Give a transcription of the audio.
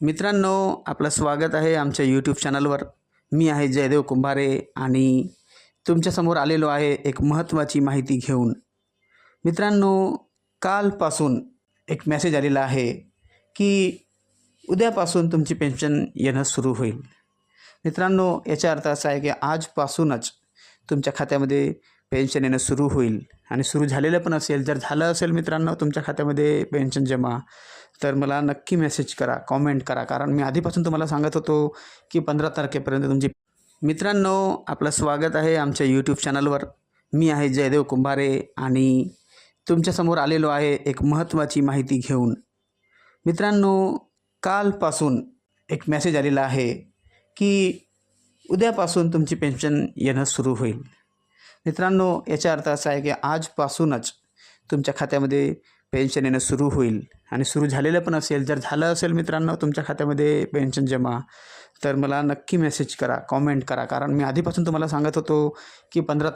मित्रांनो, आपलं स्वागत आहे आमच्या यूट्यूब चॅनलवर. मी आहे जयदेव कुंभारे आणि तुमच्यासमोर आलेलो आहे एक महत्त्वाची माहिती घेऊन. मित्रांनो, कालपासून एक मेसेज आलेला आहे की उद्यापासून तुमची पेन्शन येणं सुरू होईल. मित्रांनो, याचा अर्थ असा आहे की आजपासूनच तुमच्या खात्यामध्ये पेन्शन येणं सुरू होईल आणि सुरू झालेलं पण असेल. जर झालं असेल मित्रांनो तुमच्या खात्यामध्ये पेन्शन जमा, तर मला नक्की मेसेज करा, कॉमेंट करा. कारण मी आधीपासून तुम्हाला सांगत होतो की 15 तारखेपर्यंत तुमची. मित्रांनो, आपलं स्वागत आहे आमच्या यूट्यूब चॅनलवर. मी आहे जयदेव कुंभारे आणि तुमच्यासमोर आलेलो आहे एक महत्त्वाची माहिती घेऊन. मित्रांनो, कालपासून एक मेसेज आलेला आहे की उद्यापासून तुमची पेन्शन येणं सुरू होईल. मित्रांनो, याचा अर्थ असा आहे की आजपासूनच तुमच्या खात्यामध्ये पेन्शन येणं सुरू होईल आणि सुरू झालेलं पण असेल. जर झालं असेल मित्रांनो तुमच्या खात्यामध्ये पेन्शन जमा, तर मला नक्की मेसेज करा, कॉमेंट करा. कारण मी आधीपासून तुम्हाला सांगत होतो की 15